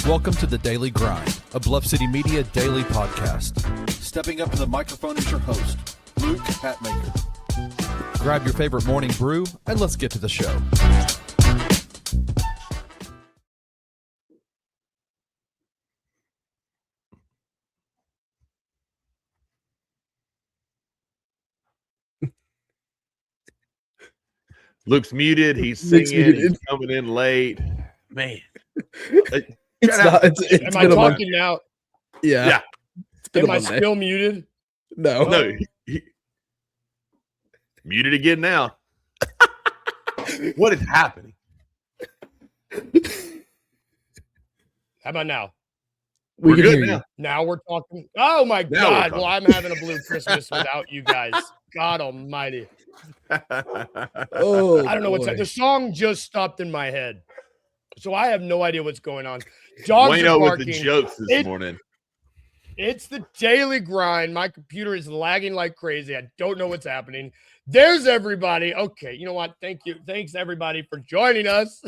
Welcome to The Daily Grind, a Bluff City Media daily podcast. Stepping up to the microphone is your host, Luke Hatmaker. Grab your favorite morning brew and let's get to the show. Luke's muted. He's singing. He's coming in late. Man. Am I talking now? Yeah. Am I still muted? No. No. Muted again now. What is happening? How about now? We're good now. Now we're talking. Oh, my God. Well, I'm having a blue Christmas without you guys. God almighty. Oh, I don't know what's that. The song just stopped in my head. So I have no idea what's going on. Dogs are barking. With the jokes this morning. It's the daily grind. My computer is lagging like crazy. I don't know what's happening. There's everybody. Okay, you know what? Thank you. Thanks, everybody, for joining us.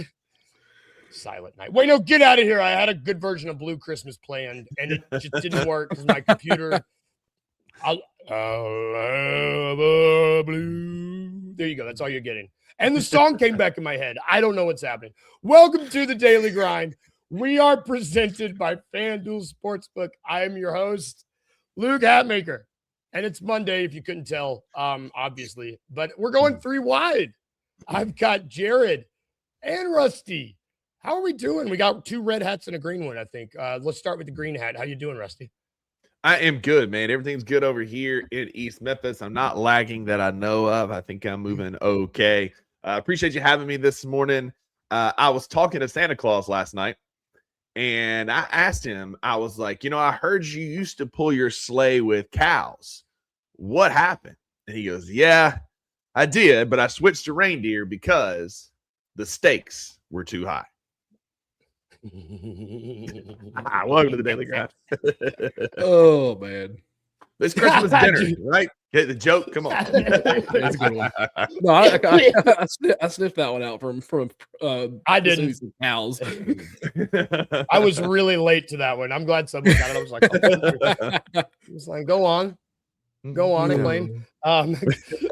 Silent night. Wait, no, get out of here. I had a good version of Blue Christmas planned, and it just didn't work because my computer. Blue. There you go. That's all you're getting. And the song came back in my head. I don't know what's happening. Welcome to the Daily Grind. We are presented by FanDuel Sportsbook. I am your host, Luke Hatmaker. And it's Monday, if you couldn't tell, obviously. But we're going three wide. I've got Jared and Rusty. How are we doing? We got two red hats and a green one, I think. Let's start with the green hat. How you doing, Rusty? I am good, man. Everything's good over here in East Memphis. I'm not lagging that I know of. I think I'm moving okay. Appreciate you having me this morning. I was talking to Santa Claus last night, and I asked him, I was like, I heard you used to pull your sleigh with cows. What happened? And he goes, yeah, I did, but I switched to reindeer because the stakes were too high. Welcome to the Daily Grind. Oh, man. It's Christmas dinner, right? Get the joke. Come on. That's a good one. No, I sniffed that one out from I didn't. Cows. I was really late to that one. I'm glad someone got it. I was like, I was like, go on, Elaine. I'm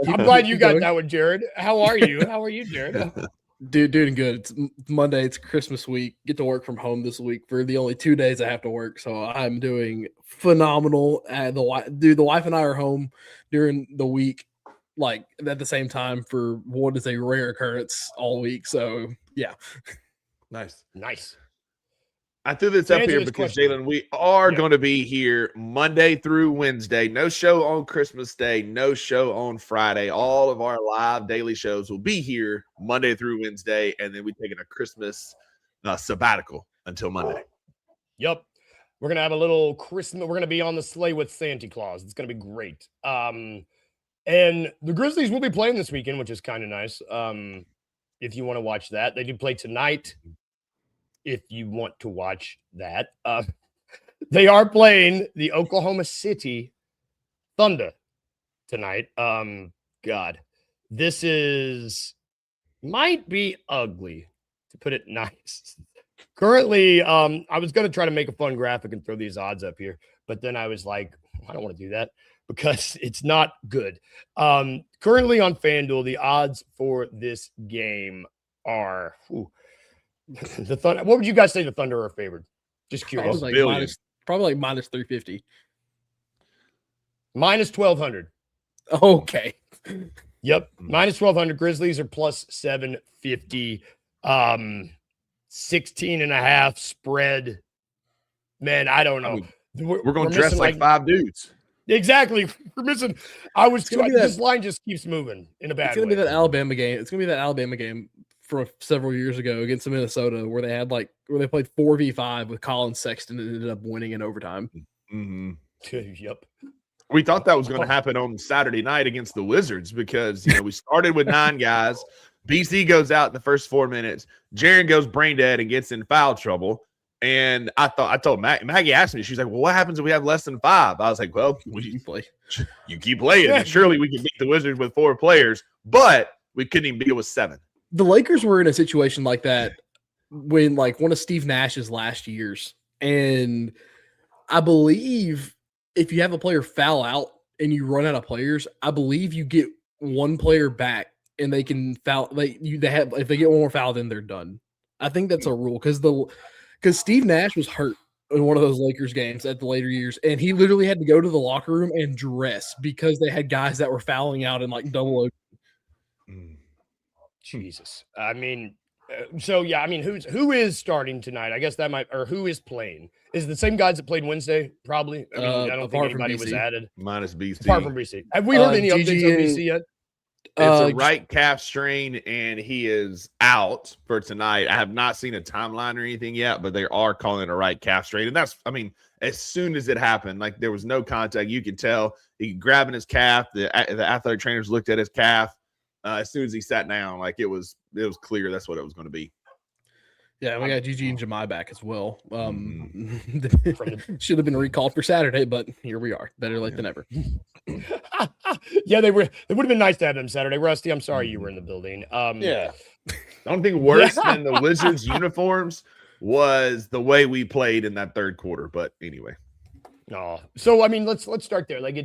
glad you got that one, Jared. How are you? How are you, Jared? Dude, doing good. It's Monday. It's Christmas week. Get to work from home this week for the only 2 days I have to work. So I'm doing phenomenal. The wife and I are home during the week, like at the same time for what is a rare occurrence all week. So yeah. Nice. I threw this up here because, Jalen, we are going to be here Monday through Wednesday. No show on Christmas Day, no show on Friday. All of our live daily shows will be here Monday through Wednesday, and then we're taking a Christmas sabbatical until Monday. Yep. We're going to have a little Christmas. We're going to be on the sleigh with Santa Claus. It's going to be great. And the Grizzlies will be playing this weekend, which is kind of nice. If you want to watch that. They do play tonight. If you want to watch that, they are playing the Oklahoma City Thunder tonight. God, this might be ugly, to put it nice. Currently, I was going to try to make a fun graphic and throw these odds up here, but then I was like, I don't want to do that because it's not good. Currently on FanDuel, the odds for this game are the Thunder. What would you guys say the Thunder are favored? Just curious. Probably minus 350. Minus 1,200. Okay. Yep. Minus 1,200. Grizzlies are plus 750. 16.5 spread. Man, I don't know. We're going to dress like five dudes. Exactly. We're missing. This line just keeps moving in a bad way. It's going to be that Alabama game. It's going to be that Alabama game from several years ago against Minnesota where they played 4v5 with Colin Sexton and ended up winning in overtime. Mm-hmm. Yep. We thought that was going to happen on Saturday night against the Wizards because, we started with 9 guys. BC goes out in the first 4 minutes. Jaren goes brain dead and gets in foul trouble. And I told Maggie asked me, she's like, well, what happens if we have less than 5? I was like, well, you keep playing. And surely we can beat the Wizards with 4 players, but we couldn't even beat it with 7. The Lakers were in a situation like that when like one of Steve Nash's last years. And I believe if you have a player foul out and you run out of players, I believe you get one player back and they can foul if they get one more foul, then they're done. I think that's a rule because Steve Nash was hurt in one of those Lakers games at the later years, and he literally had to go to the locker room and dress because they had guys that were fouling out in like double. Jesus. I mean, so yeah, I mean, who is starting tonight? I guess that might, or who is playing? Is it the same guys that played Wednesday? Probably. I mean, I don't think anybody was added. Minus BC. Apart from BC. Have we heard any updates on BC yet? It's a right calf strain, and he is out for tonight. I have not seen a timeline or anything yet, but they are calling it a right calf strain. And that's, I mean, as soon as it happened, like there was no contact. You could tell he grabbing his calf. The athletic trainers looked at his calf. As soon as he sat down, like it was clear that's what it was going to be. Yeah, we got GG and Jemai back as well. Should have been recalled for Saturday, but here we are. Better late than ever. Yeah, it would have been nice to have them Saturday. Rusty, I'm sorry you were in the building. Yeah. The only thing worse than the Wizards uniforms was the way we played in that third quarter. But anyway. No. So I mean, let's start there. Like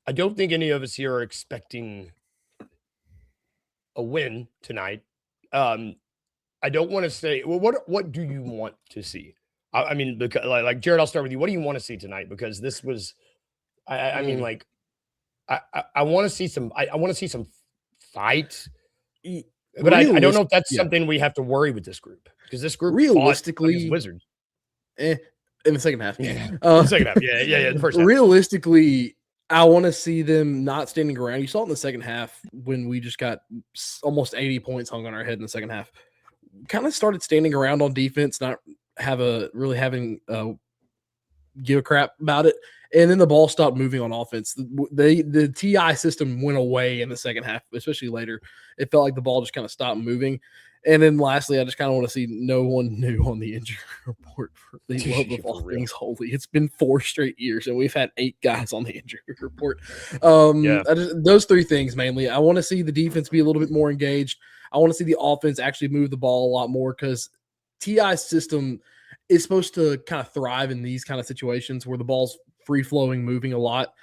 I don't think any of us here are expecting a win tonight. I don't want to say, well, what do you want to see? I mean, because like Jared, I'll start with you. What do you want to see tonight? Because this was, I mean, like, I want to see some, I want to see some fight, but I don't know if that's something we have to worry with this group, because this group realistically Wizards in the second half. The second half, yeah. The first half. Realistically, I want to see them not standing around. You saw it in the second half when we just got almost 80 points hung on our head in the second half. Kind of started standing around on defense, not give a crap about it, and then the ball stopped moving on offense. The TI system went away in the second half, especially later. It felt like the ball just kind of stopped moving. And then lastly, I just kind of want to see no one new on the injury report for the love of all things holy. It's been 4 straight years, and we've had 8 guys on the injury report. Those 3 things mainly. I want to see the defense be a little bit more engaged. I want to see the offense actually move the ball a lot more, because TI's system is supposed to kind of thrive in these kind of situations where the ball's free-flowing, moving a lot,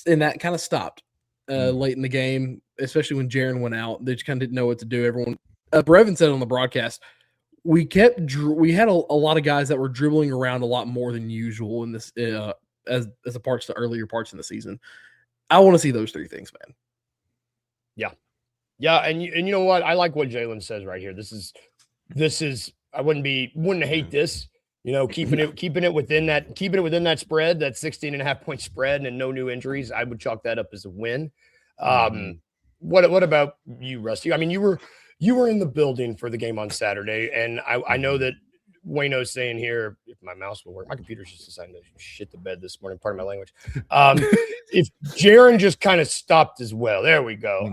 and that kind of stopped late in the game, especially when Jaren went out. They just kind of didn't know what to do. Everyone Brevin said on the broadcast, we had a lot of guys that were dribbling around a lot more than usual in this as opposed to earlier parts in the season. I want to see those 3 things, man. Yeah, and you know what? I like what Jalen says right here. This is I wouldn't hate this. You know, keeping it within that spread, that 16.5-point spread, and no new injuries. I would chalk that up as a win. What about you, Rusty? I mean, you were in the building for the game on Saturday, and I know that Wayno's saying here, if my mouse will work, my computer's just deciding to shit the bed this morning, pardon my language. If Jaren just kind of stopped as well, there we go.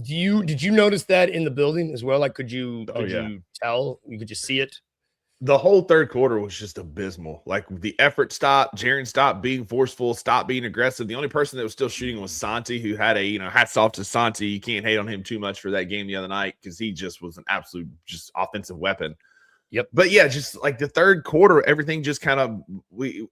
Did you notice that in the building as well? Like, could you tell? You could just see it? The whole third quarter was just abysmal. Like, the effort stopped. Jaren stopped being forceful, stopped being aggressive. The only person that was still shooting was Santi, who had hats off to Santi. You can't hate on him too much for that game the other night, because he just was an absolute just offensive weapon. Yep. But yeah, just like the third quarter, everything just kind of,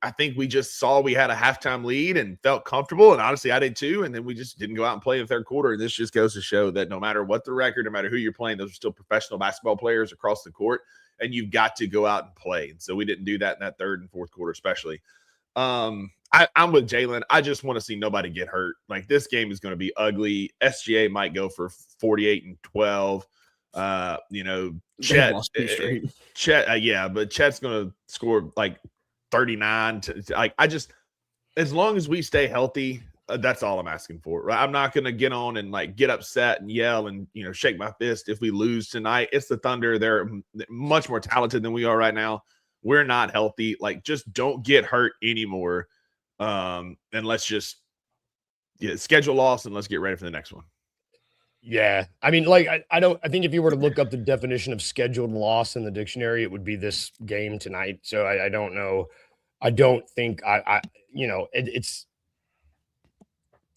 I think we just saw we had a halftime lead and felt comfortable. And honestly, I did too. And then we just didn't go out and play in the third quarter. And this just goes to show that no matter what the record, no matter who you're playing, those are still professional basketball players across the court, and you've got to go out and play. And so we didn't do that in that third and fourth quarter, especially. I'm with Jalen. I just want to see nobody get hurt. Like, this game is going to be ugly. SGA might go for 48 and 12. Chet, but Chet's going to score like 39 as long as we stay healthy, that's all I'm asking for. Right? I'm not going to get on and like get upset and yell and, shake my fist if we lose tonight. It's the Thunder. They're much more talented than we are right now. We're not healthy. Like, just don't get hurt anymore. And let's just schedule loss and let's get ready for the next one. Yeah. I mean, like, I think if you were to look up the definition of scheduled loss in the dictionary, it would be this game tonight. So I don't know. I don't think it's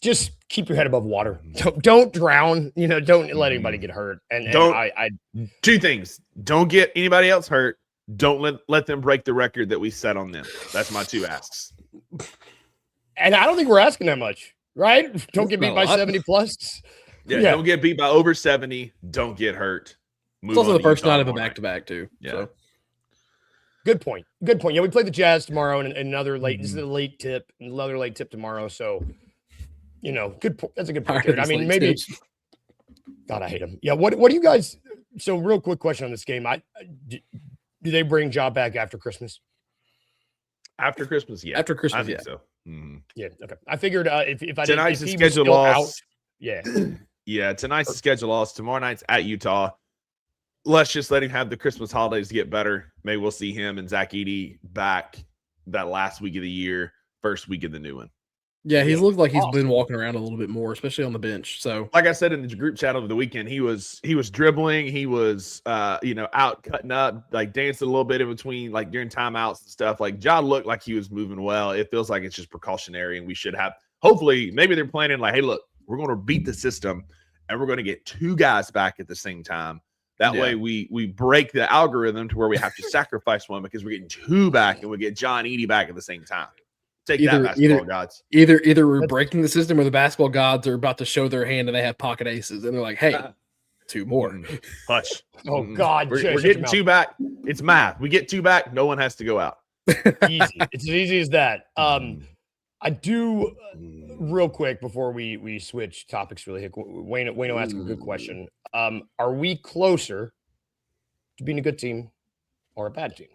just keep your head above water. Don't drown. Don't let anybody get hurt. And Don't- I 2 things. Don't get anybody else hurt. Don't let them break the record that we set on them. That's my 2 asks. and I don't think we're asking that much, right? Don't get Not beat a by lot. 70 plus. Yeah, Yeah. don't get beat by over 70. Don't get hurt. It's also the first night of a back. back-to-back too. Yeah. So. Good point. Yeah, we play the Jazz tomorrow and another late. This is a late tip, another late tip tomorrow. So, good point. That's a good point. Tired of Jared. I these mean, late maybe. tips. God, I hate him. Yeah. What do you guys? So, real quick question on this game. Do they bring Job back after Christmas? After Christmas, yeah. After I Christmas, think yeah. so. Mhm. Yeah. Okay. I figured if I Tonight's if the he was schedule still loss. yeah. Yeah, tonight's the schedule loss. Tomorrow night's at Utah. Let's just let him have the Christmas holidays to get better. Maybe we'll see him and Zach Edey back that last week of the year, first week of the new one. Yeah, he's looked like he's Awesome. been walking around a little bit more, especially on the bench. So Like I said in the group chat over the weekend, he was dribbling, he was out cutting up, like dancing a little bit in between, like during timeouts and stuff. Like John looked like he was moving well. It feels like it's just precautionary, and we should have hopefully maybe they're planning like, hey, look, we're going to beat the system and we're going to get 2 guys back at the same time. That way we break the algorithm to where we have to sacrifice one because we're getting 2 back and we get John Edey back at the same time. Take that, basketball gods. either we're breaking the system or the basketball gods are about to show their hand and they have pocket aces and they're like, hey, 2 more. Hush. Oh God, We're shut your getting mouth. 2 back. It's math. We get 2 back. No one has to go out. Easy. It's as easy as that. I do real quick before we switch topics really quick. Wayne asked a good question. Are we closer to being a good team or a bad team?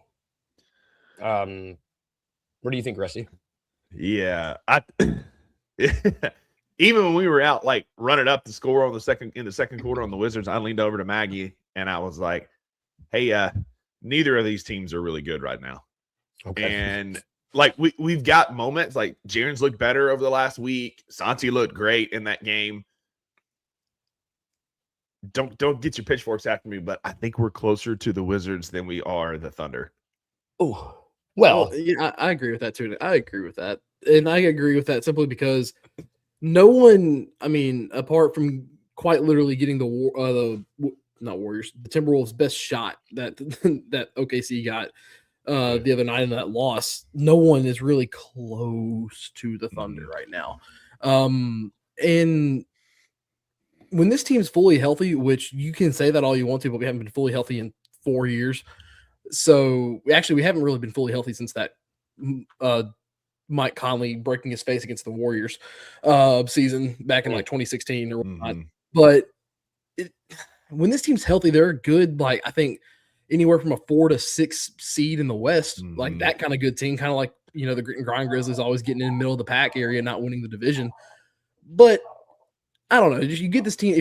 What do you think, Rusty? Yeah. Even when we were out like running up the score in the second quarter on the Wizards, I leaned over to Maggie and I was like, hey, neither of these teams are really good right now. Okay. And like we've got moments like Jaren's looked better over the last week. Santi looked great in that game. Don't get your pitchforks after me, but I think we're closer to the Wizards than we are the Thunder. Oh, well, Yeah, I agree with that too. I agree with that. And I agree with that simply because no one, I mean, apart from quite literally getting the Timberwolves' best shot that that OKC got the other night in that loss, no one is really close to the Thunder right now. And when this team's fully healthy, which you can say that all you want to, but we haven't been fully healthy in 4 years. So we haven't really been fully healthy since that Mike Conley breaking his face against the Warriors season back in like 2016 or whatnot. But when this team's healthy, they're good. Like I think anywhere from a 4 to 6 seed in the West, like that kind of good team, kind of like the Grit and Grind Grizzlies always getting in the middle of the pack area, not winning the division. But I don't know. If you get this team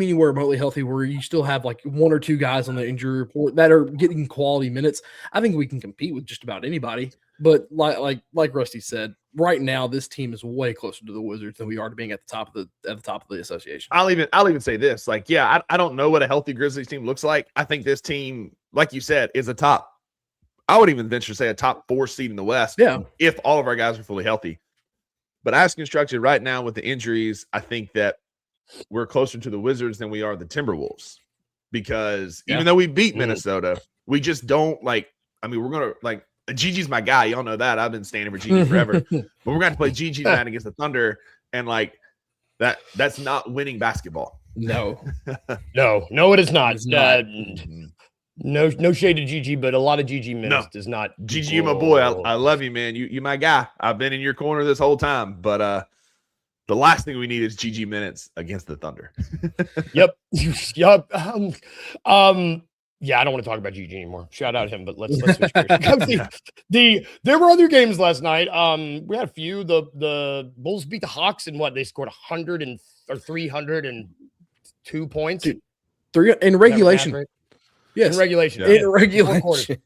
anywhere remotely healthy, where you still have like 1 or 2 guys on the injury report that are getting quality minutes, I think we can compete with just about anybody. But like Rusty said, right now this team is way closer to the Wizards than we are to being at the top of the association. I'll even say this: like, yeah, I don't know what a healthy Grizzlies team looks like. I think this team, like you said, is a top. I would even venture to say a top 4 seed in the West. Yeah, if all of our guys are fully healthy. But as constructed right now with the injuries, I think that we're closer to the Wizards than we are the Timberwolves, because even though we beat Minnesota, we just don't like. I mean, we're gonna like Gigi's my guy. Y'all know that. I've been standing for Gigi forever. But we're going to play Gigi tonight against the Thunder, and like that's not winning basketball. No, it is not. It's not. No shade to Gigi, but a lot of Gigi minutes does not. Gigi, my boy, I love you, man. You my guy. I've been in your corner this whole time, but the last thing we need is GG minutes against the Thunder. Yep. Yeah, I don't want to talk about GG anymore. Shout out him, but let's switch gears. There were other games last night. We had a few. The Bulls beat the Hawks in what? They scored 302 points. Dude, 3 in regulation. Right? Yes, in regulation. Yeah. In regulation.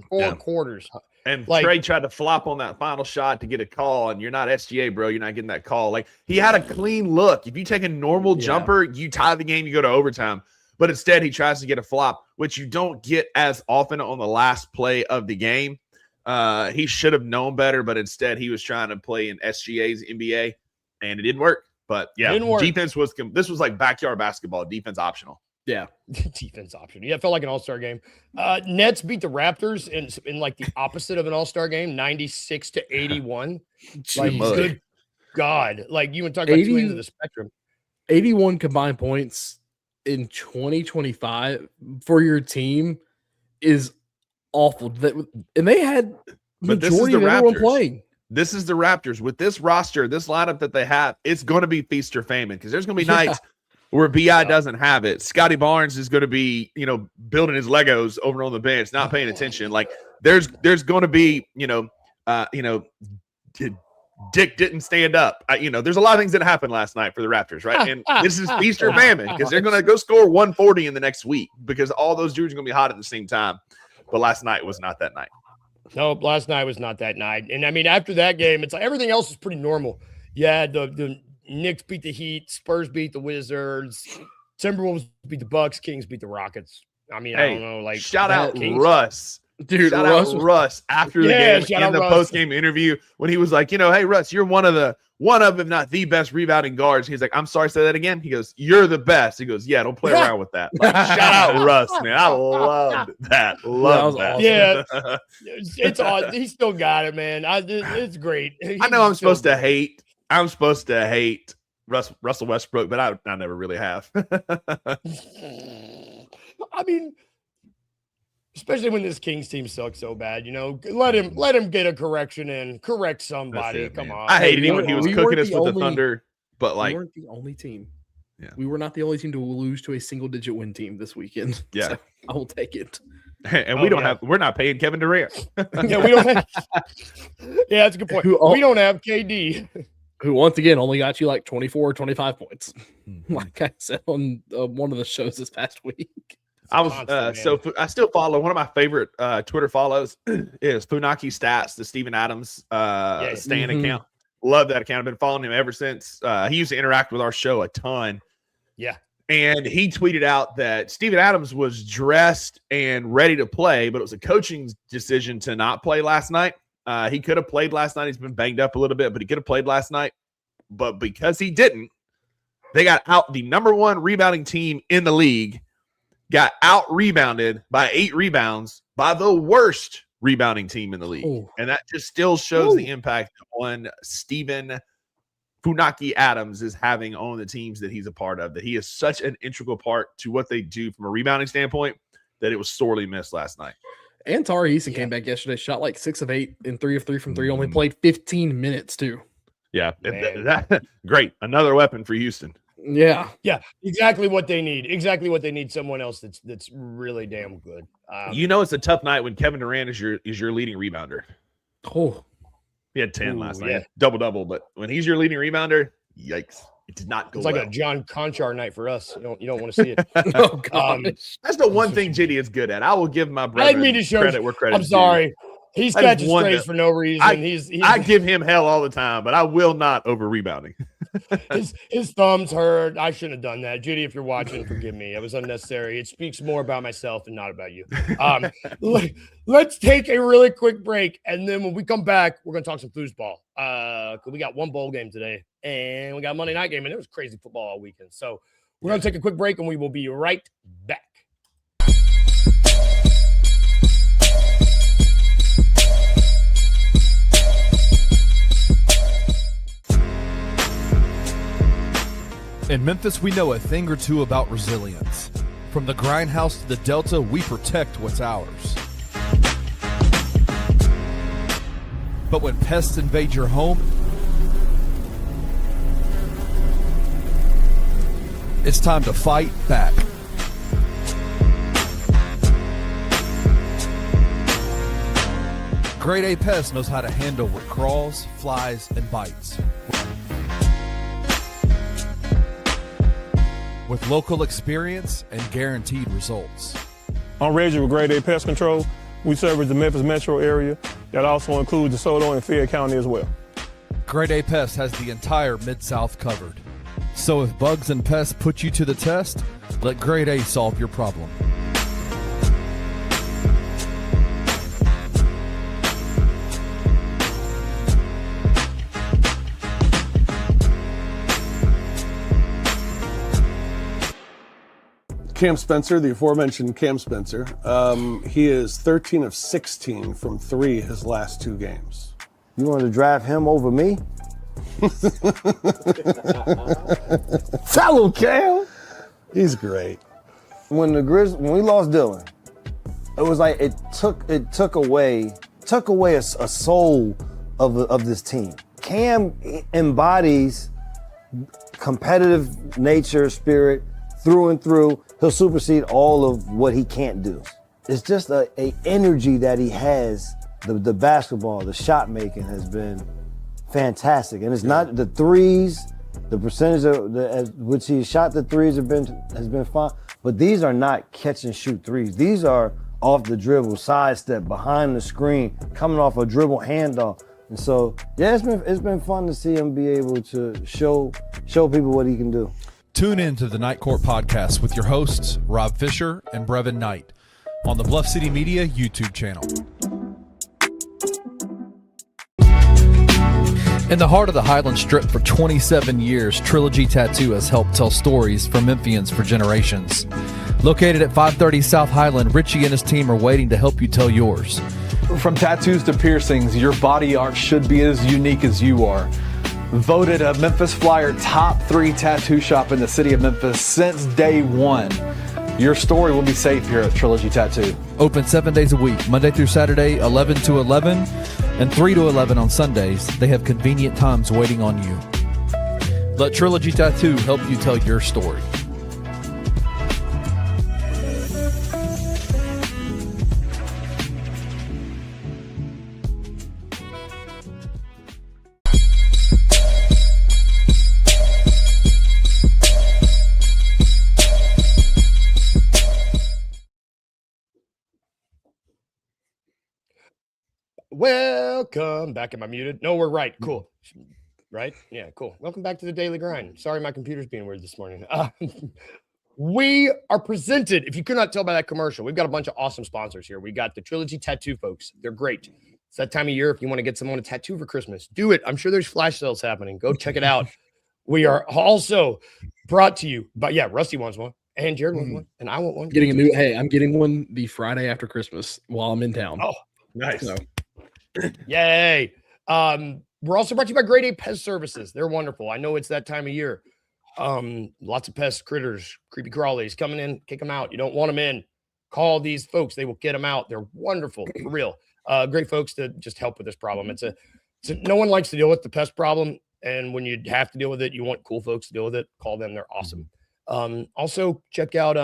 Four quarters. And Like- Trey tried to flop on that final shot to get a call, and you're not SGA, bro. You're not getting that call. Like, he had a clean look. If you take a normal jumper, you tie the game, you go to overtime. But instead, he tries to get a flop, which you don't get as often on the last play of the game. He should have known better, but instead he was trying to play in SGA's NBA, and it didn't work. But yeah, Didn't work. defense was this was like backyard basketball, defense optional. Yeah. Defense option. Yeah, it felt like an all-star game. Nets beat the Raptors in like the opposite of an all-star game, 96-81. Like, good God. Like, you would talk about 2 ends of the spectrum. 81 combined points in 2025 for your team is awful. And they had majority of everyone playing. This is the Raptors. With this roster, this lineup that they have, it's going to be feast or famine because there's going to be nights where BI doesn't have it. Scotty Barnes is going to be, building his Legos over on the bench, not paying attention. Like there's going to be, Dick didn't stand up. There's a lot of things that happened last night for the Raptors, right? And this is feast or famine because they're going to go score 140 in the next week because all those dudes are going to be hot at the same time. But last night was not that night. Nope, last night was not that night. And I mean, after that game, it's like everything else is pretty normal. Yeah, the Knicks beat the Heat, Spurs beat the Wizards, Timberwolves beat the Bucks, Kings beat the Rockets. I mean, I don't know. Like, shout out Kings. Russ. Dude, shout out Russ after the game in the post-game interview when he was like, hey, Russ, you're one of, if not the best rebounding guards. He's like, I'm sorry, say that again. He goes, you're the best. He goes, yeah, don't play around with that. Like, shout out Russ, man. I loved that. Love that. Awesome. Yeah, it's awesome. He still got it, man. It's great. I know I'm supposed to hate Russell Westbrook, but I never really have. I mean, especially when this Kings team sucks so bad, let him get a correction in, correct somebody. Come on. I hated him when he was cooking us with the Thunder, but like, we weren't the only team. Yeah, we were not the only team to lose to a single-digit win team this weekend. Yeah, so I will take it. And we're not paying Kevin Durant. Yeah, we don't have. Yeah, that's a good point. We don't have KD. Who once again only got you like 24 or 25 points, like I said on one of the shows this past week. I still follow one of my favorite Twitter follows is Funaki Stats, the Steven Adams Stan account. Love that account. I've been following him ever since. He used to interact with our show a ton. Yeah. And he tweeted out that Steven Adams was dressed and ready to play, but it was a coaching decision to not play last night. He could have played last night. He's been banged up a little bit, but he could have played last night. But because he didn't, they got out the number one rebounding team in the league. Got out rebounded by 8 rebounds by the worst rebounding team in the league. Ooh. And that just still shows the impact on Steven Funaki Adams is having on the teams that he's a part of, that he is such an integral part to what they do from a rebounding standpoint that it was sorely missed last night. And Tari Eason came back yesterday, shot like 6 of 8 and 3 of 3 from 3, only played 15 minutes too. Yeah. Great. Another weapon for Houston. Yeah. Exactly what they need. Exactly what they need. Someone else that's really damn good. It's a tough night when Kevin Durant is your leading rebounder. Oh, he had 10 last night, double. But when he's your leading rebounder, yikes! It did not go. It's like a John Conchar night for us. You don't want to see it. Oh gosh. That's the one thing JD is good at. I will give my brother credit where credit. I'm sorry. He's catching strays for no reason. I give him hell all the time, but I will not over rebounding. his thumbs hurt. I shouldn't have done that. Judy, if you're watching, forgive me. It was unnecessary. It speaks more about myself and not about you. Let's take a really quick break, and then when we come back, we're going to talk some foosball. We got one bowl game today, and we got a Monday night game, and it was crazy football all weekend. So we're going to take a quick break, and we will be right back. In Memphis, we know a thing or two about resilience. From the grindhouse to the Delta, we protect what's ours. But when pests invade your home, it's time to fight back. Grade A Pest knows how to handle what crawls, flies, and bites. With local experience and guaranteed results. I'm Reggie with Grade A Pest Control. We service the Memphis metro area. That also includes DeSoto and Fayette County as well. Grade A Pest has the entire Mid-South covered. So if bugs and pests put you to the test, let Grade A solve your problem. Cam Spencer, the aforementioned Cam Spencer. He is 13 of 16 from 3 his last 2 games. You want to draft him over me? Tell him, Cam. He's great. When we lost Dylan, it was like it took away a soul of this team. Cam embodies competitive nature, spirit through and through. He'll supersede all of what he can't do. It's just a energy that he has. The basketball, the shot making has been fantastic, and it's not the threes. The percentage at which he shot the threes has been fine, but these are not catch and shoot threes. These are off the dribble, sidestep, behind the screen, coming off a dribble handoff. And so, yeah, it's been fun to see him be able to show people what he can do. Tune in to the Night Court podcast with your hosts, Rob Fisher and Brevin Knight, on the Bluff City Media YouTube channel. In the heart of the Highland Strip for 27 years, Trilogy Tattoo has helped tell stories for Memphians for generations. Located at 530 South Highland, Richie and his team are waiting to help you tell yours. From tattoos to piercings, your body art should be as unique as you are. Voted a Memphis Flyer top 3 tattoo shop in the city of Memphis since day one. Your story will be safe here at Trilogy Tattoo. Open 7 days a week, Monday through Saturday, 11 to 11, and 3 to 11 on Sundays. They have convenient times waiting on you. Let Trilogy Tattoo help you tell your story. Welcome back. Am I muted? No, we're right. Cool. Right? Yeah, cool. Welcome back to the Daily Grind. Sorry, my computer's being weird this morning. We are presented, if you could not tell by that commercial, we've got a bunch of awesome sponsors here. We got the Trilogy Tattoo folks. They're great. It's that time of year. If you want to get someone a tattoo for Christmas, do it. I'm sure there's flash sales happening. Go check it out. We are also brought to you by, Rusty wants one, and Jared wants one, and I want one. I'm getting one the Friday after Christmas while I'm in town. Oh, Nice. So, yay. We're also brought to you by Grade A Pest Services. They're wonderful. I know it's that time of year. Lots of pest critters, creepy crawlies coming in, kick them out. You don't want them in. Call these folks. They will get them out. They're wonderful, for real. Great folks to just help with this problem. It's no one likes to deal with the pest problem. And when you have to deal with it, you want cool folks to deal with it. Call them. They're awesome. Also check out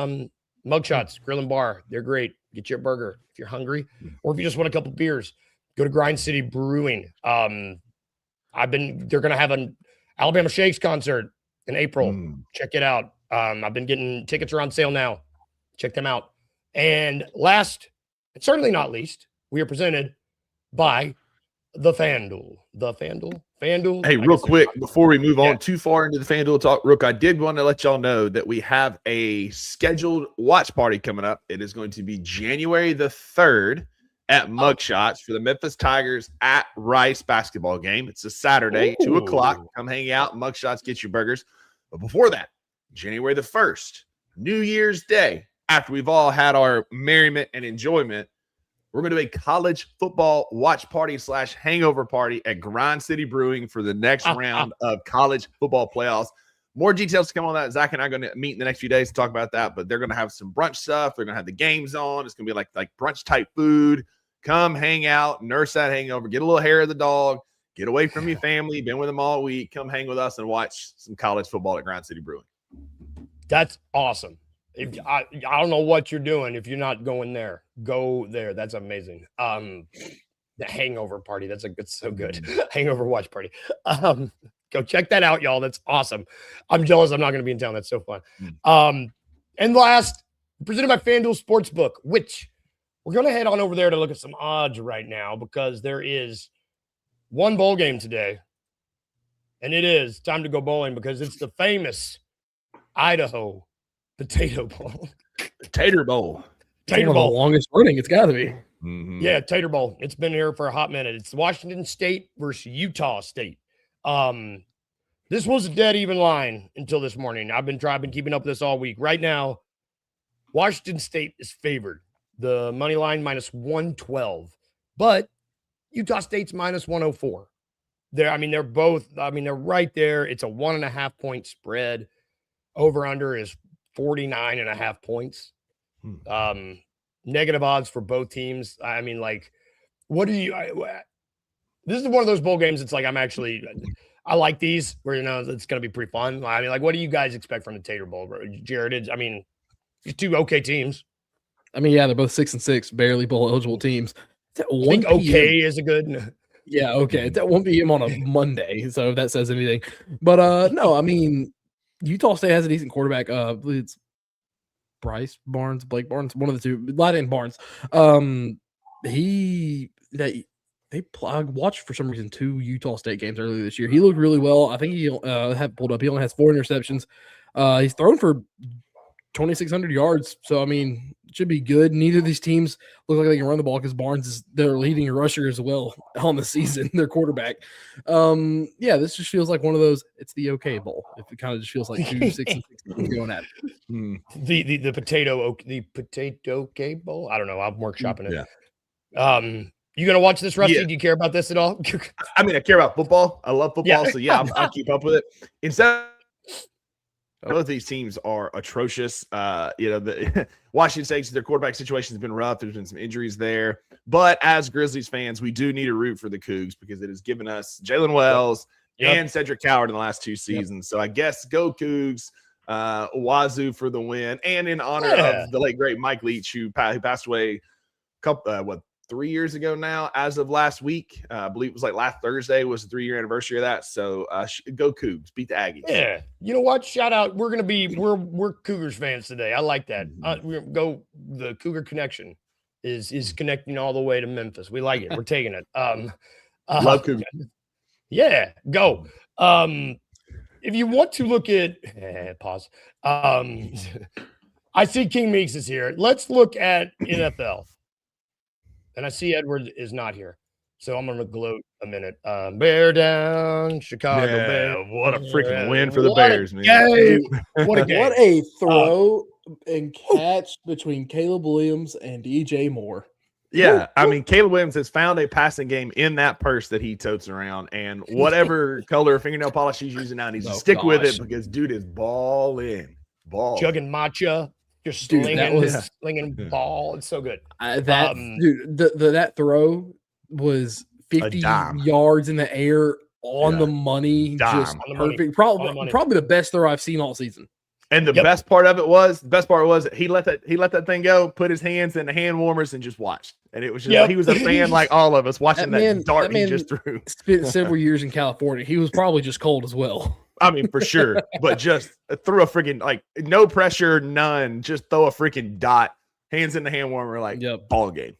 Mugshots Grill and Bar. They're great. Get you a burger if you're hungry, or if you just want a couple beers. Go to Grind City Brewing. They're going to have an Alabama Shakes concert in April. Check it out. I've been getting tickets are on sale now. Check them out. And last, and certainly not least, we are presented by the FanDuel. FanDuel. Hey, real quick, before we move on too far into the FanDuel talk, Rook, I did want to let y'all know that we have a scheduled watch party coming up. It is going to be January the 3rd at Mugshots for the Memphis Tigers at Rice basketball game. It's a Saturday, 2 o'clock. Come hang out, Mugshots, get your burgers. But before that, January the 1st, New Year's Day, after we've all had our merriment and enjoyment, we're going to do a college football watch party / hangover party at Grind City Brewing for the next round of college football playoffs. More details to come on that. Zach and I are going to meet in the next few days to talk about that, but they're going to have some brunch stuff. They're going to have the games on. It's going to be like brunch type food. Come hang out, nurse that hangover, get a little hair of the dog, get away from your family, been with them all week. Come hang with us and watch some college football at Grind City Brewing. That's awesome. I don't know what you're doing if you're not going there. Go there. That's amazing. The hangover party. It's so good. Hangover watch party. Go check that out, y'all. That's awesome. I'm jealous. I'm not going to be in town. That's so fun. And last, presented by FanDuel Sportsbook, which we're going to head on over there to look at some odds right now because there is one bowl game today, and it is time to go bowling because it's the famous Idaho Potato Bowl. Tater Bowl. Tater Bowl. The longest running. It's got to be. Yeah, Tater Bowl. It's been here for a hot minute. It's Washington State versus Utah State. This was a dead even line until this morning. I've been keeping up with this all week. Right now, Washington State is favored. The money line -112, but Utah State's -104. They're both, they're right there. It's a 1.5 point spread. Over under is 49.5 points. Negative odds for both teams. What do you, this is one of those bowl games. It's like, I like these where, it's going to be pretty fun. What do you guys expect from the Tater Bowl? Jared, these two okay teams. Yeah, they're both 6-6, barely bowl eligible teams. I think okay is a good. Yeah, okay. It's at 1 p.m. on a Monday, so if that says anything. But no, Utah State has a decent quarterback. I believe it's Blake Barnes, one of the two, Lydan Barnes. I watched for some reason 2 Utah State games earlier this year. He looked really well. I think he have pulled up. He only has 4 interceptions. He's thrown for 2,600 yards. So, it should be good. Neither of these teams look like they can run the ball because Barnes is their leading rusher as well on the season, their quarterback. This just feels like one of those, it's the okay bowl. It kind of just feels like 2 6-6 teams going at it. The potato okay bowl. I don't know. I'm workshopping it. Yeah. You going to watch this, Rusty? Yeah. Do you care about this at all? I care about football. I love football. So, I'll keep up with it. Instead, both these teams are atrocious. The Washington State's their quarterback situation has been rough. There's been some injuries there. But as Grizzlies fans, we do need to root for the Cougs because it has given us Jalen Wells and Cedric Coward in the last 2 seasons. So I guess go Cougs, Wazoo for the win. And in honor of the late, great Mike Leach, who passed away 3 years ago now, as of last week. I believe it was last Thursday was the 3-year anniversary of that. So go Cougs, beat the Aggies. Yeah. You know what? Shout out. We're Cougars fans today. I like that. We go the Cougar connection is connecting all the way to Memphis. We like it. We're taking it. Love Cougar. Yeah, go. If you want to look at pause. I see King Meeks is here. Let's look at NFL. And I see Edward is not here. So I'm going to gloat a minute. Bear down, Chicago Bears. What a freaking win for the Bears, man. What a game. What a throw and catch between Caleb Williams and DJ Moore. Yeah, Caleb Williams has found a passing game in that purse that he totes around, and whatever color fingernail polish he's using now, needs to stick with it because dude is balling. Chugging matcha. Just slinging ball. It's so good. That throw was 50 yards in the air on the money. Just perfect. Probably the best throw I've seen all season. And the best part was he let that thing go, put his hands in the hand warmers, and just watched. And it was just he was a fan like all of us watching that dart he just threw. Spent several years in California. He was probably just cold as well. For sure. But just threw a freaking no pressure, none. Just throw a freaking dot, hands in the hand warmer, ball game.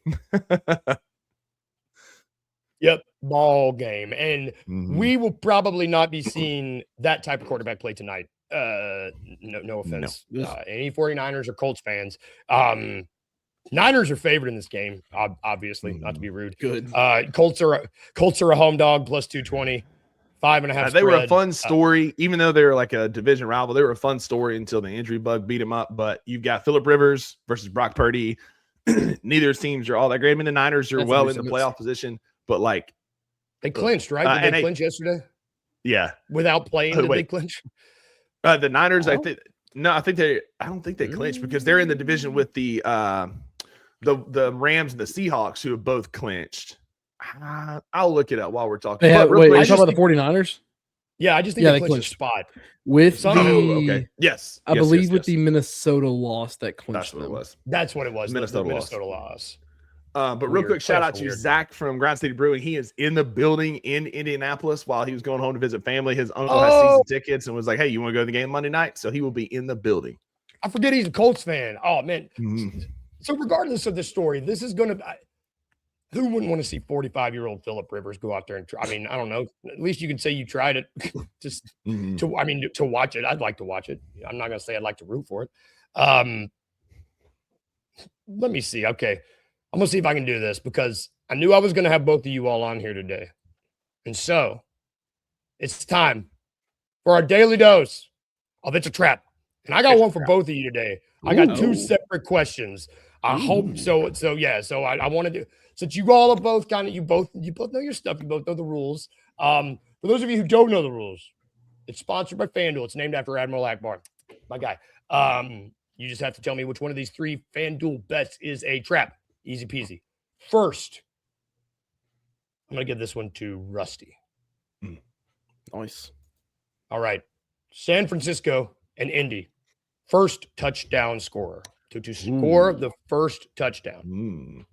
Ball game. And we will probably not be seeing that type of quarterback play tonight. No offense. No. Any 49ers or Colts fans. Niners are favored in this game, obviously, not to be rude. Good. Colts are a home dog, plus 220. 5.5. They were a fun story, even though they were like a division rival. They were a fun story until the injury bug beat them up. But you've got Phillip Rivers versus Brock Purdy. Neither teams are all that great. The Niners are in the playoff position, but they clinched, right? Did they clinch yesterday? Yeah, without playing, did they clinch? The Niners, I don't think they clinched because they're in the division with the Rams and the Seahawks, who have both clinched. I'll look it up while we're talking. Wait, are you talking about the 49ers? Yeah, I just think they clinched a spot. With Yes. I believe with the Minnesota loss that clinched them. That's what it was. Minnesota loss. But real quick, shout out to Zach from Grind City Brewing. He is in the building in Indianapolis while he was going home to visit family. His uncle has season tickets and was like, hey, you want to go to the game Monday night? So he will be in the building. I forget he's a Colts fan. Oh, man. So regardless of the story, this is going to – who wouldn't want to see 45-year-old Phillip Rivers go out there and try? I don't know. At least you can say you tried it just to watch it. I'd like to watch it. I'm not going to say I'd like to root for it. Let me see. Okay. I'm going to see if I can do this because I knew I was going to have both of you all on here today. And so it's time for our daily dose of It's a Trap. And I got It's a one for trap. both of you today. I got two Ooh. separate questions. I hope so. So yeah. So I wanted to, since you all are both kind of, you both know your stuff. You both know the rules. For those of you who don't know the rules, it's sponsored by FanDuel. It's named after Admiral Akbar, my guy. You just have to tell me which one of these three FanDuel bets is a trap. Easy peasy. First, I'm going to give this one to Rusty. Nice. All right. San Francisco and Indy. First touchdown scorer. To score the first touchdown.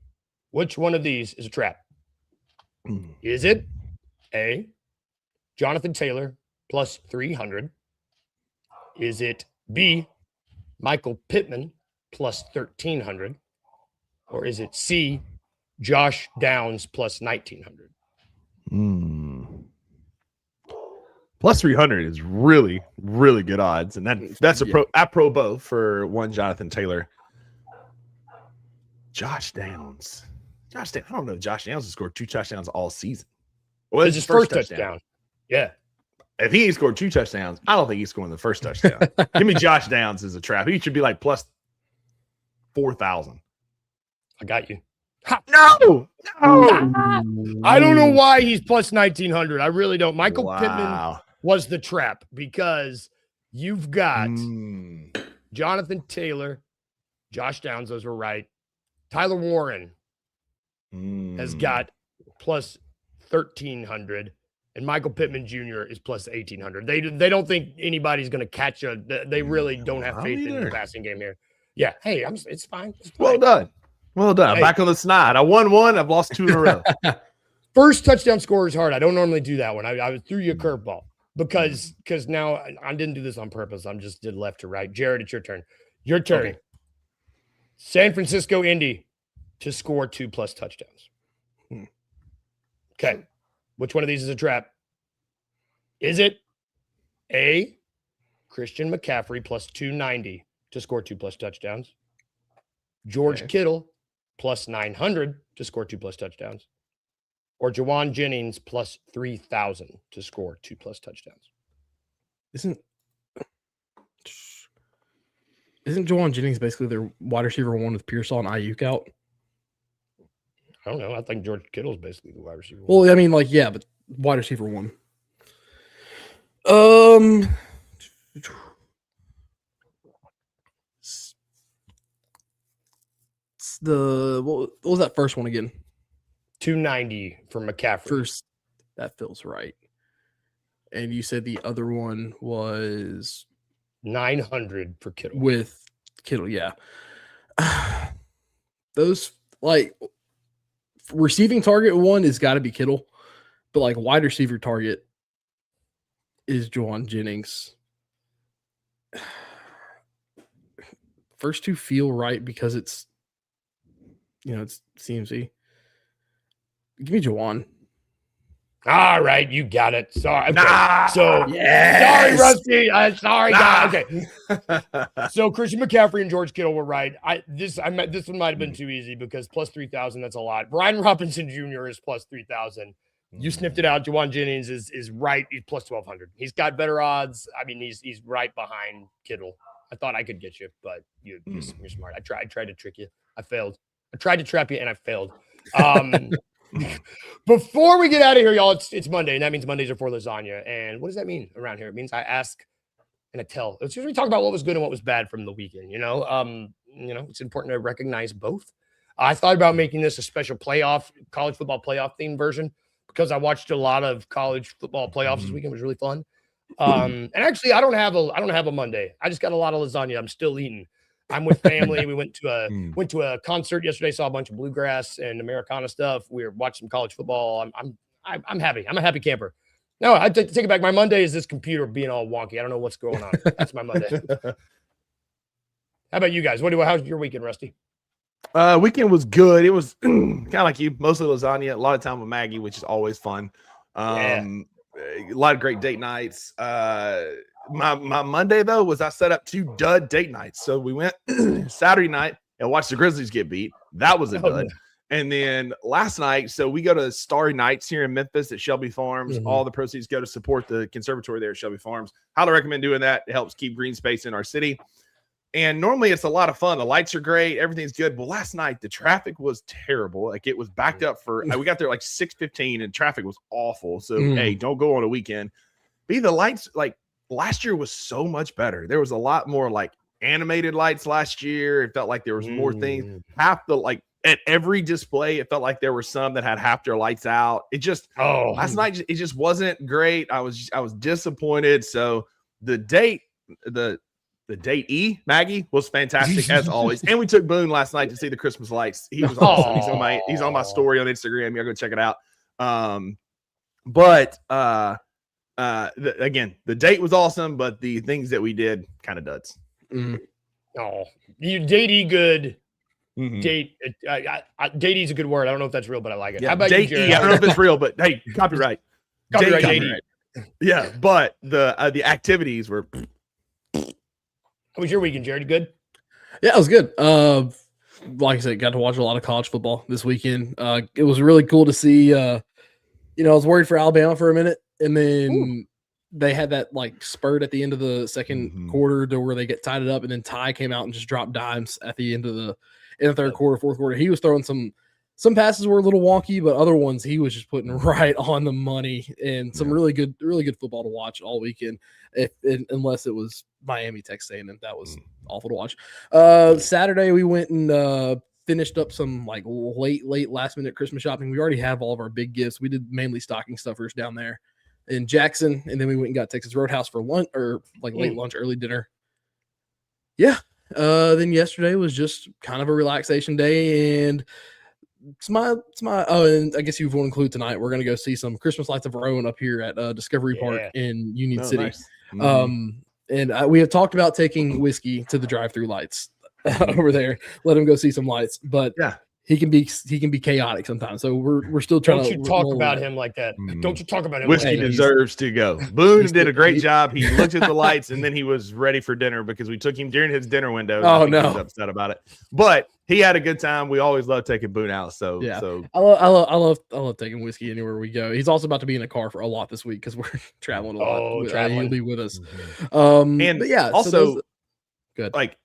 Which one of these is a trap? Is it A, Jonathan Taylor plus 300? Is it B, Michael Pittman plus 1,300? Or is it C, Josh Downs plus 1,900? Plus 300 is really, really good odds. And that's a pro both for one Jonathan Taylor. Josh Downs. I don't know if Josh Downs has scored 2 touchdowns all season. Well, It's his first touchdown. Yeah. If he ain't scored 2 touchdowns, I don't think he's scoring the first touchdown. Give me Josh Downs as a trap. He should be like plus 4,000. I got you. No. I don't know why he's plus 1,900. I really don't. Michael Pittman was the trap because you've got Jonathan Taylor, Josh Downs, those were right. Tyler Warren has got plus 1,300, and Michael Pittman Jr. is plus 1,800. They don't think anybody's going to catch they really don't have faith in the passing game here. Yeah. Hey, it's fine. It's fine. Well done. I'm back on the snide. I won 1. I've lost 2 in a row. First touchdown score is hard. I don't normally do that one. I threw you a curveball because now I didn't do this on purpose. I just did left to right. Jared, it's your turn. Your turn. Okay. San Francisco, Indy to score 2+ touchdowns. Okay. Which one of these is a trap? Is it A, Christian McCaffrey plus 290 to score 2+ touchdowns? George Kittle plus 900 to score 2+ touchdowns? Or Jawan Jennings plus 3,000 to score 2+ touchdowns? Isn't Jawan Jennings basically their wide receiver 1 with Pearsall and Ayuk out? I don't know. I think George Kittle's basically the wide receiver 1. Well, I mean, but wide receiver 1. What was that first one again? 290 for McCaffrey. First, that feels right. And you said the other one was 900 for Kittle. With Kittle, yeah. Those receiving target one has got to be Kittle, but wide receiver target is Jawan Jennings. First 2 feel right because it's CMC. Give me Jawan. All right, you got it. Sorry. Okay. Sorry, Rusty. Sorry, guys. Okay. So Christian McCaffrey and George Kittle were right. This one might have been too easy because plus 3,000, that's a lot. Brian Robinson Jr. is plus 3,000. You sniffed it out. Jawan Jennings is right. He's plus 1,200. He's got better odds. I mean, he's right behind Kittle. I thought I could get you, but you're smart. I tried to trick you. I failed. I tried to trap you and I failed. Before we get out of here, y'all, it's Monday, and that means Mondays are for lasagna. And what does that mean around here? It means I ask and I tell. It's usually talk about what was good and what was bad from the weekend. It's important to recognize both. I thought about making this a special college football playoff themed version because I watched a lot of college football playoffs this weekend. It was really fun. And actually, I don't have a Monday. I just got a lot of lasagna. I'm still eating. I'm with family. We went to a concert yesterday. Saw a bunch of bluegrass and Americana stuff. We were watching some college football. I'm happy. I'm a happy camper. No, I take it back. My Monday is this computer being all wonky. I don't know what's going on. That's my Monday. How about you guys? How's your weekend, Rusty? Weekend was good. It was kind of like you, mostly lasagna. A lot of time with Maggie, which is always fun. A lot of great date nights. My Monday though was I set up 2 dud date nights. So we went Saturday night and watched the Grizzlies get beat. That was a dud. And then last night, so we go to Starry Nights here in Memphis at Shelby Farms. All the proceeds go to support the conservatory there at Shelby Farms. Highly recommend doing that. It helps keep green space in our city. And normally it's a lot of fun. The lights are great. Everything's good. But last night, the traffic was terrible. Like it was backed up we got there like 6:15 and traffic was awful. So, hey, don't go on a weekend. The lights, like last year was so much better. There was a lot more like animated lights last year. It felt like there was more things. Half the like at every display, it felt like there were some that had half their lights out. It just last night it just wasn't great. I was disappointed. So the date Maggie was fantastic as always. And we took Boone last night to see the Christmas lights. He was awesome. He's on my story on Instagram. You gotta go check it out. Again, the date was awesome, but the things that we did kind of duds. You datey good. Date datey's a good word. I don't know if that's real, but I like it. Yeah, how about you, Jared? I don't know if it's real, but hey, copyright. Datey. Yeah, but the activities were. How was your weekend, Jared? Good? Yeah, it was good. Like I said, got to watch a lot of college football this weekend. It was really cool to see. I was worried for Alabama for a minute, and then they had that like spurt at the end of the second quarter to where they get tied it up, and then Ty came out and just dropped dimes at the end of the third quarter, fourth quarter. He was throwing some passes were a little wonky, but other ones he was just putting right on the money, and some really good football to watch all weekend. Unless it was Miami, Texas A&M, that was awful to watch. Saturday we went and finished up some like late last minute Christmas shopping. We already have all of our big gifts. We did mainly stocking stuffers down there in Jackson, and then we went and got Texas Roadhouse for lunch or like late lunch, early dinner. Yeah. Then yesterday was just kind of a relaxation day, and it's my and I guess you want to include tonight. We're gonna go see some Christmas lights of our own up here at Discovery Park in Union City. Nice. And we have talked about taking Whiskey to the drive-through lights over there. Let him go see some lights, but he can be chaotic sometimes. So we're still trying. Don't you talk about him like that? Don't you talk about him? Whiskey deserves to go. Boone did a great job. He looked at the lights and then he was ready for dinner because we took him during his dinner window. Oh no, he was upset about it, but he had a good time. We always love taking Boone out. So yeah, so I love taking Whiskey anywhere we go. He's also about to be in a car for a lot this week because we're traveling a lot. He'll be with us. But yeah, also good. Like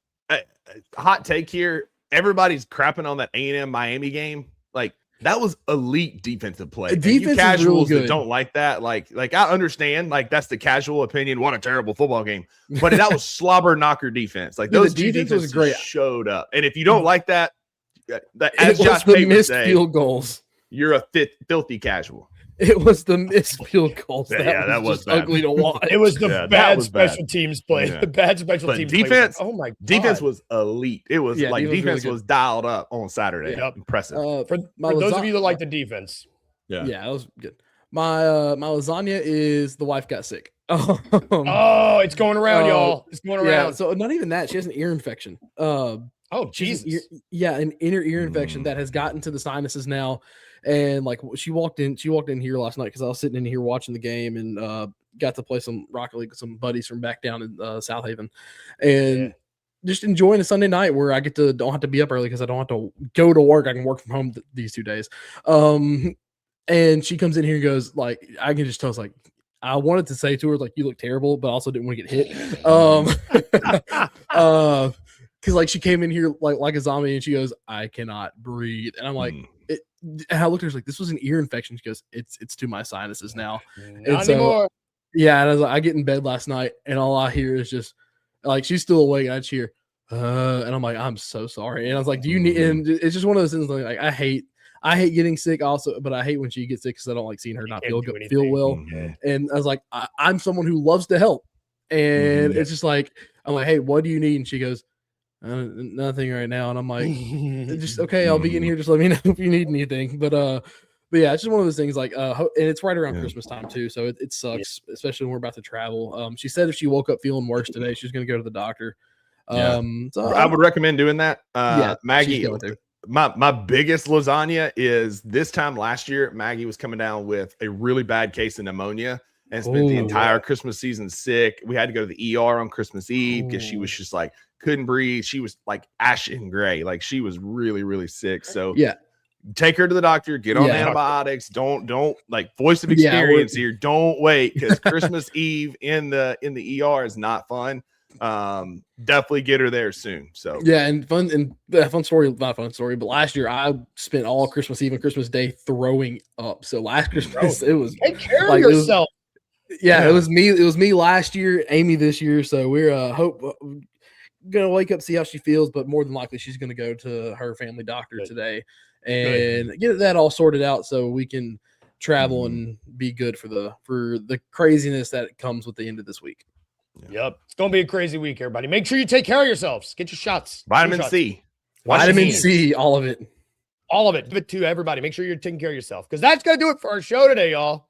hot take here. Everybody's crapping on that A&M Miami game. Like that was elite defensive play. You casuals that don't like that, like I understand, like that's the casual opinion. What a terrible football game, but that was slobber knocker defense. Like those two defenses great. Showed up, and if you don't like that, as Josh Payton would say, field goals. You're a filthy casual. It was the missed field goals. That was ugly to watch. It was the bad special teams play. Yeah. The bad special teams defense. Play. Oh my god, defense was elite. It was like defense was dialed up on Saturday. Yep. Impressive. For those of you that like the defense, that was good. My lasagna is the wife got sick. Oh, it's going around, y'all. It's going around. Yeah, so not even that. She has an ear infection. Oh, Jesus. An inner ear infection that has gotten to the sinuses now. And like she walked in here last night because I was sitting in here watching the game and got to play some Rocket League with some buddies from back down in South Haven, and just enjoying a Sunday night where I don't have to be up early because I don't have to go to work. I can work from home these 2 days. And she comes in here and goes like, I can just tell, like, I wanted to say to her like, you look terrible, but I also didn't want to get hit. Because like she came in here like a zombie and she goes, I cannot breathe, and I'm like. And I looked at her like, this was an ear infection. She goes, it's to my sinuses now. Not anymore. Yeah, and I was like, I get in bed last night and all I hear is just like she's still awake and I just hear and I'm like, I'm so sorry. And I was like, do you need, and it's just one of those things like I hate getting sick also, but I hate when she gets sick because I don't like seeing her not feel well. And I was like, I'm someone who loves to help. And it's just like, I'm like, hey, what do you need? And she goes, nothing right now. And I'm like, just okay, I'll be in here. Just let me know if you need anything. But yeah, it's just one of those things like, and it's right around Christmas time too. So it sucks, especially when we're about to travel. She said if she woke up feeling worse today, she's going to go to the doctor. So I would recommend doing that. Maggie, my biggest lasagna is this time last year, Maggie was coming down with a really bad case of pneumonia and spent the entire Christmas season sick. We had to go to the ER on Christmas Eve because she was just like, couldn't breathe. She was like ashen gray. Like she was really, really sick. So take her to the doctor, get on Yeah. antibiotics. Don't like voice of Yeah, experience we're- here. Don't wait, because Christmas Eve in the ER is not fun. Definitely get her there soon. So Yeah, and fun story, not fun story, but last year I spent all Christmas Eve and Christmas Day throwing up. So last Christmas it was Take care like, of it was- yourself. yeah, it was me last year, Amy this year. So we're gonna wake up, see how she feels, but more than likely she's gonna go to her family doctor Good. today and get that all sorted out so we can travel Mhm. and be good for the craziness that comes with the end of this week. Yep. It's going to be a crazy week, everybody. Make sure you take care of yourselves. Get your shots. Get your vitamin shots. C. Wash your Vitamin hands. C, all of it. All of it. Give it to everybody. Make sure you're taking care of yourself, because that's going to do it for our show today, y'all.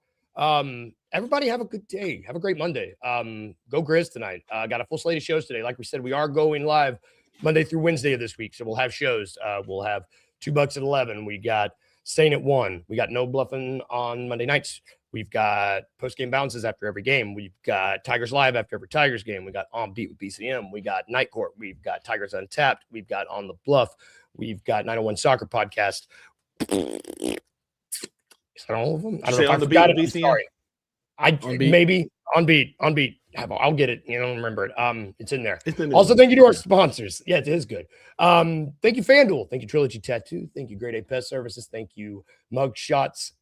Everybody have a good day. Have a great Monday. Go Grizz tonight. Got a full slate of shows today. Like we said, we are going live Monday through Wednesday of this week. So we'll have shows. We'll have 2 Bucks at 11. We got Staying at 1. We got No Bluffing on Monday nights. We've got post-game bounces after every game. We've got Tigers Live after every Tigers game. We got On Beat with BCM. We got Night Court. We've got Tigers Untapped. We've got On the Bluff. We've got 901 Soccer Podcast. Is that all of them? I don't Say know if On I the Beat forgot with it. I'm BCM? sorry. On Beat? Maybe On Beat. I'll get it. You don't remember it. It's in there. It's in Also, thank you to our sponsors. Yeah, it is good. Thank you, FanDuel. Thank you, Trilogy Tattoo. Thank you, Grade A Pest Services. Thank you, Mug Shots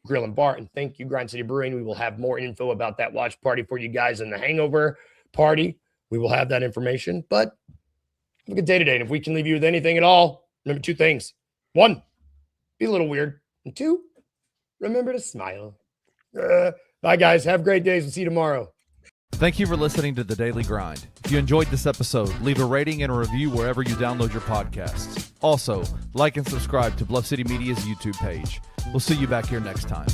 Grill and Bar. And thank you, Grind City Brewing. We will have more info about that watch party for you guys in the hangover party. We will have that information. But have a good day today. And if we can leave you with anything at all, remember 2 things. 1, be a little weird. And 2, remember to smile. Bye, guys. Have great days. We'll see you tomorrow. Thank you for listening to The Daily Grind. If you enjoyed this episode, leave a rating and a review wherever you download your podcasts. Also, like and subscribe to Bluff City Media's YouTube page. We'll see you back here next time.